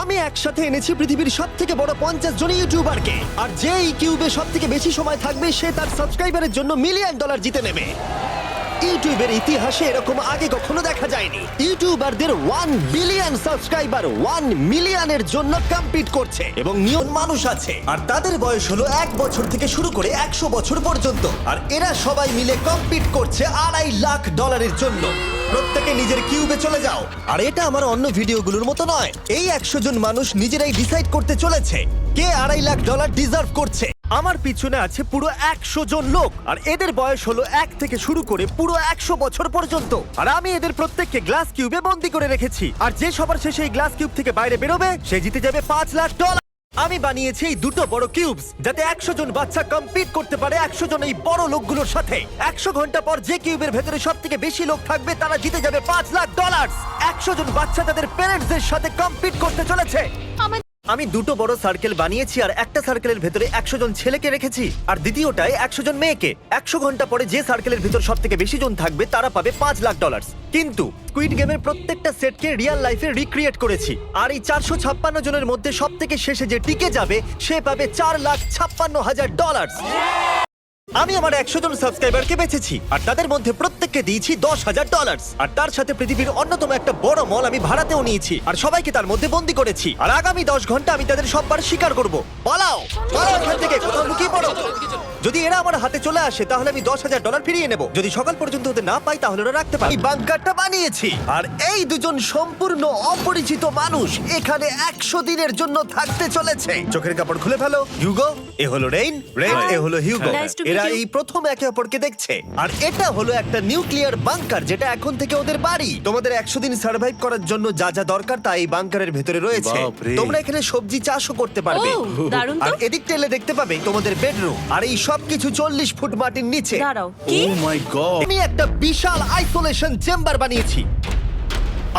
আমি একসাথে এনেছি পৃথিবীর সব থেকে বড় 50 জন ইউটিউবারকে, আর যে এই কিউবে সব থেকে বেশি সময় থাকবে সে তার সাবস্ক্রাইবারের জন্য $1 মিলিয়ন জিতে নেবে। ইউটিউবের ইতিহাসে এরকম আগে কখনো দেখা যায়নি। ইউটিউবারদের 1 বিলিয়ন সাবস্ক্রাইবার 1 মিলিয়নের জন্য কম্পিট করছে, এবং নিয়ম মানুষ আছে আর তাদের বয়স হলো 1 বছর থেকে শুরু করে 100 বছর পর্যন্ত, আর এরা সবাই মিলে কম্পিট করছে $2.5 লাখ জন্য। প্রত্যেকে নিজের কিউবে চলে যাও। আর এটা আমার অন্য ভিডিওগুলোর মতো নয়, এই 100 জন মানুষ নিজেরাই ডিসাইড করতে চলেছে কে $2.5 লাখ ডিজার্ভ করছে। আমার পিছনে আছে পুরো 100 জন লোক, আর এদের বয়স হলো 1 থেকে শুরু করে পুরো 100 বছর পর্যন্ত। আর আমি এদের প্রত্যেককে গ্লাস কিউবে বন্দি করে রেখেছি, আর যে সবার শেষে এই গ্লাস কিউব থেকে বাইরে বেরোবে সে জিতে যাবে $5 লাখ। আমি বানিয়েছি এই দুটো বড় কিউবস যাতে 100 জন বাচ্চা কম্পিট করতে পারে 100 জন এই বড় লোকগুলোর সাথে। 100 ঘন্টা পর যে কিউবের ভেতরে সব থেকে বেশি লোক থাকবে তারা জিতে যাবে $5 লাখ। 100 জন বাচ্চা তাদের প্যারেন্টসদের সাথে কম্পিট করতে চলেছে। আমি দুটো বড় সার্কেল বানিয়েছি, আর একটা সার্কেলের ভেতরে 100 জন ছেলেকে রেখেছি, আর দ্বিতীয়টায় 100 জন মেয়েকে। 100 ঘন্টা পরে যে সার্কেলের ভিতর সব থেকে বেশি জন থাকবে তারা পাবে $5 লাখ। কিন্তু স্কুইড গেমের প্রত্যেকটা সেটকে রিয়েল লাইফে রিক্রিয়েট করেছি, আর এই 456 জনের মধ্যে সব থেকে শেষে যে টিকে যাবে সে পাবে $4,56,000। আমি আমার 100 জন সাবস্ক্রাইবারকে বেছেছি, আর তাদের মধ্যে প্রত্যেককে দিয়েছি $10,000, আর তার সাথে পৃথিবীর অন্যতম একটা বড় মল আমি ভাড়াতেও নিয়েছি, আর সবাইকে তার মধ্যে বন্দি করেছি। আর আগামী 10 ঘন্টা আমি তাদের সববার শিকার করব। পালাও পালাও এখান থেকে, কোথাও লুকিয়ে পড়ো। যদি এরা আমার হাতে চলে আসে তাহলে আমি $10,000 ফিরিয়ে নেব। যদি সকাল পর্যন্ত ওদের না পাই তাহলে ওরা রাখতে পারে। বাংকারটা বানিয়েছি, আর এই দুজন সম্পূর্ণ অপরিচিত মানুষ এখানে 100 দিনের জন্য থাকতে চলেছে। চোখের কাপড় খুলে ফেলো। হিউগো, এ হলো রেইন, এ হলো হিউগো। এরা এই প্রথম একে অপরকে দেখছে, আর এটা হলো একটা নিউক্লিয়ার বাংকার যেটা এখন থেকে ওদের বাড়ি। তোমাদের 100 দিন সার্ভাইভ করার জন্য যা যা দরকার তা এই বাংকারের ভেতরে রয়েছে। তোমরা এখানে সবজি চাষও করতে পারবে, আর এদিক টেলে দেখতে পাবে তোমাদের বেডরুম, আর এই সবকিছু 40 ফুট মাটির নিচে। ও মাই গড, আমি একটা বিশাল আইসোলেশন চেম্বার বানিয়েছি,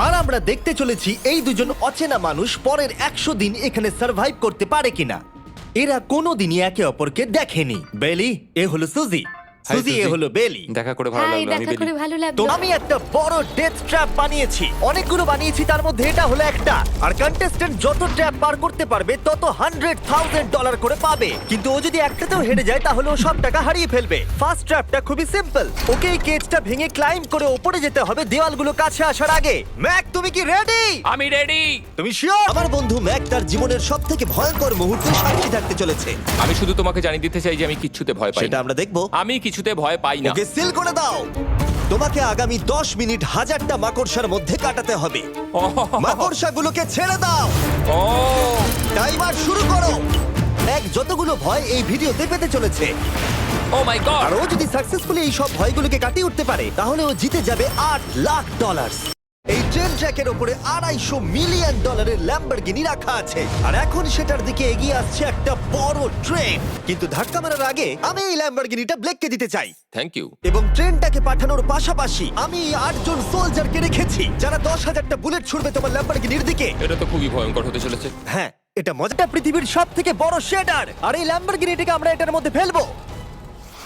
আর আমরা দেখতে চলেছি এই দুজন অচেনা মানুষ পরের 100 দিন এখানে সার্ভাইভ করতে পারে কিনা। এরা কোনোদিনই একে অপরকে দেখেনি। বেলি, এ হলো সুজি, সুজি এ হলো বেলি। দেখা করে ভালো লাগলো। আমি দেখা করে ভালো তো লাগলো। আমি একটা বড় ডেথ ট্র্যাপ বানিয়েছি, অনেকগুলো বানিয়েছি, তার মধ্যে এটা হলো একটা। আর কন্টেস্ট্যান্ট যত ট্র্যাপ পার করতে পারবে তত $100,000 করে পাবে, কিন্তু ও যদি একটাতেও হেরে যায় তাহলে ও সব টাকা হারিয়ে ফেলবে। ফার্স্ট ট্র্যাপটা খুবই সিম্পল, ওকে এই কেজটা ভেঙে ক্লাইম্ব করে উপরে যেতে হবে দেওয়ালগুলো কাছে আসার আগে। ম্যাক, তুমি কি রেডি? আমি রেডি। তুমি শিওর? আমার বন্ধু ম্যাক তার জীবনের সবথেকে ভয়ঙ্কর মুহূর্তে সাক্ষী থাকতে চলেছে। আমি শুধু তোমাকে জানিয়ে দিতে চাই যে আমি কিচ্ছুতে ভয় পাই সেটা না। আমরা দেখবো। আমি কিছুতে ভয় পাই না। ওকে সিল করে দাও। তোমাকে আগামী 10 মিনিট 1000টা মাকড়সার মধ্যে কাটাতে হবে। মাকড়সাগুলোকে ছেড়ে দাও। ও টাইমার শুরু করো। এক যতগুলো ভয় এই ভিডিওতে পেতে চলেছে, ও মাই গড। আর ও যদি সাকসেসফুলি এই সব ভয়গুলোকে কাটিয়ে উঠতে পারে তাহলে ও জিতে যাবে $8 লাখ। এই ট্রেন ট্র্যাকের উপরে $250 মিলিয়ন ল্যাম্বরগিনি রাখা আছে, আর এখন সেটার দিকে এগিয়ে আসছে একটা বড় ট্রেন। কিন্তু ধাক্কা মারার আগে আমি এই ল্যাম্বরগিনিটা ব্লেককে দিতে চাই, থ্যাংক ইউ। এবং ট্রেনটাকে পাঠানোর পাশাপাশি আমি 8 জন সোলজারকে রেখেছি যারা 10,000টা বুলেট ছুড়বে তোমার ল্যাম্বরগিনির দিকে। এটা তো খুবই ভয়ঙ্কর হতে চলেছে। হ্যাঁ, এটা মজাটা পৃথিবীর সবথেকে বড় শেডার, আর এই ল্যাম্বরগিনিটাকে আমরা এটার মধ্যে ফেলবো।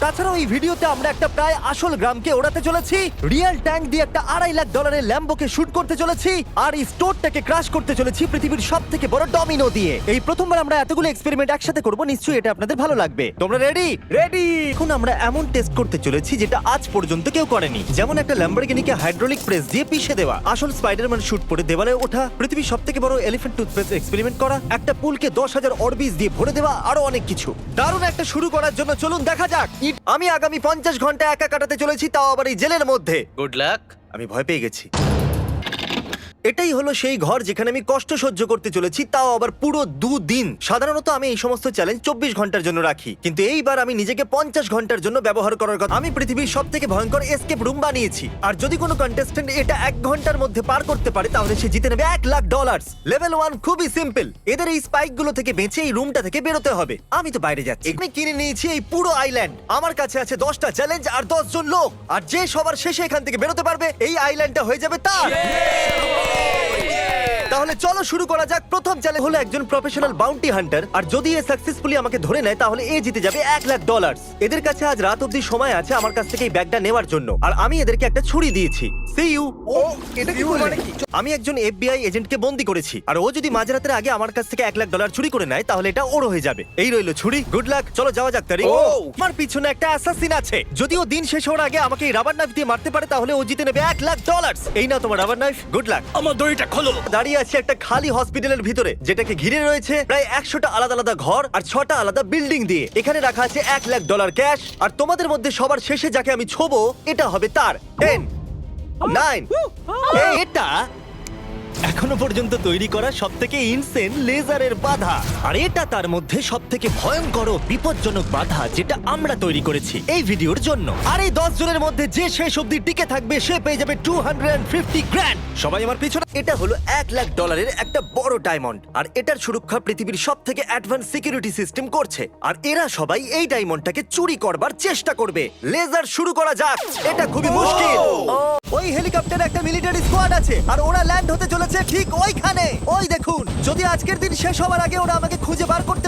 তাছাড়াও এই ভিডিওতে আমরা একটা প্রায় আসল গ্রামকে ওড়াতে চলেছি, রিয়েল ট্যাঙ্ক দিয়ে একটা $2.5 লাখ ল্যাম্বোকে শুট করতে চলেছি, আর এই স্টোরটাকে ক্রাশ করতে চলেছি পৃথিবীর সবথেকে বড় ডমিনো দিয়ে। এই প্রথমবার আমরা এতগুলো এক্সপেরিমেন্ট একসাথে করব, নিশ্চয়ই এটা আপনাদের ভালো লাগবে। তোমরা রেডি? রেডি। এখন আমরা এমন টেস্ট করতে চলেছি যেটা আজ পর্যন্ত কেউ করেনি, যেমন একটা ল্যাম্বরগিনিকে হাইড্রোলিক প্রেস দিয়ে পিষে দেওয়া, আসল স্পাইডারম্যান শুট পরে দেওয়ালে ওঠা, পৃথিবীর সবথেকে বড় এলিফ্যান্ট টুথপেস্ট এক্সপেরিমেন্ট করা, একটা পুলকে 10,000 অরবিস দিয়ে ভরে দেওয়া, আরো অনেক কিছু। দারুণ একটা শুরু করার জন্য চলুন দেখা যাক। আমি আগামী 50 ঘন্টা একা কাটাতে চলেছি, তাও আবার এই জেলের মধ্যে। Good luck. আমি ভয় পেয়ে গেছি। এটাই হলো সেই ঘর যেখানে আমি কষ্ট সহ্য করতে চলেছি, তাও আবার পুরো 2 দিন। সাধারণত আমি এই সমস্ত চ্যালেঞ্জ 24 ঘন্টার জন্য রাখি, কিন্তু এইবার আমি নিজেকে 50 ঘন্টার জন্য ব্যবহার করার কথা। আমি পৃথিবীর সবথেকে ভয়ঙ্কর এসকেপ রুম বানিয়েছি, আর যদি কোনো কন্টেস্ট্যান্ট এটা 1 ঘন্টার মধ্যে পার করতে পারে তাহলে সে জিতে নেবে $1 লাখ। লেভেল 1 খুবই সিম্পল, এদের এই স্পাইক গুলো থেকে বেঁচে এই রুমটা থেকে বেরোতে হবে। আমি তো বাইরে যাচ্ছি। আমি কিনে নিয়েছি এই পুরো আইল্যান্ড। আমার কাছে আছে 10টা চ্যালেঞ্জ আর 10 জন লোক, আর যে সবার শেষে এখান থেকে বেরোতে পারবে এই আইল্যান্ডটা হয়ে যাবে তার। তাহলে চলো শুরু করা যাক। প্রথম চ্যালেঞ্জ হলো একজন প্রফেশনাল বাউন্টি হান্টার, আর যদি এ সাকসেসফুলি আমাকে ধরে নেয় তাহলে এ জিতে যাবে $1,00,000। এদের কাছে আজ রাত অবধি সময় আছে আমার কাছ থেকে এই ব্যাগটা নেওয়ার জন্য, আর আমি এদেরকে একটা ছুরি দিয়েছি। See you. এটা কি মানে কি? আমি একজন FBI এজেন্টকে বন্দি করেছি, আর ও যদি মাঝরাতের আগে আমার কাছ থেকে $1,00,000 চুরি করে নেয় তাহলে এটা ওর হয়ে যাবে। এই রইলো ছুরি। গুড লাক, চলো যাওয়া যাক তারি। ও! আমার পিছনে একটা অ্যাসাসিন আছে। যদি ও দিন শেষ হওয়ার আগে আমাকে এই রাবার নাইফ দিয়ে মারতে পারে তাহলে ও জিতে নেবে $1,00,000। এই নাও তোমার রাবার নাইফ। Good luck. আমার দড়িটা খোলো। দাঁড়িয়ে আছে একটা খালি হসপিটালের ভিতরে, যেটাকে ঘিরে রয়েছে প্রায় 100টা আলাদা আলাদা ঘর আর 6টা আলাদা বিল্ডিং দিয়ে। এখানে রাখা আছে $1,00,000 ক্যাশ, আর তোমাদের মধ্যে সবার শেষে যাকে আমি ছোবো এটা হবে তার 10, 9, এটা এখনো পর্যন্ত তৈরি করা সবথেকে ইনসেন লেজারের বাধা, আর এটা তার মধ্যে সবথেকে ভয়ঙ্কর ও বিপজ্জনক বাধা যেটা আমরা তৈরি করেছি এই ভিডিওর জন্য। আর এই 10 জনের মধ্যে যে শেষ অবধি টিকে থাকবে সে পেয়ে যাবে $250,000। সবাই আমার পিছনে। এটা হলো $1,00,000 একটা বড় ডায়মন্ড, আর এটার সুরক্ষা পৃথিবীর সবথেকে অ্যাডভান্স সিকিউরিটি সিস্টেম করছে, আর এরা সবাই এই ডায়মন্ডটাকে চুরি করবার চেষ্টা করবে। লেজার শুরু করা যাক। এটা খুবই মুশকিল। ওই হেলিকপ্টারে একটা মিলিটারি স্কোয়াড আছে, আর ওরা ল্যান্ড হতে চলেছে ঠিক ওইখানে। ওই দেখুন, যদি আজকের দিন শেষ হওয়ার আগে ওরা আমাকে খুঁজে বার করতে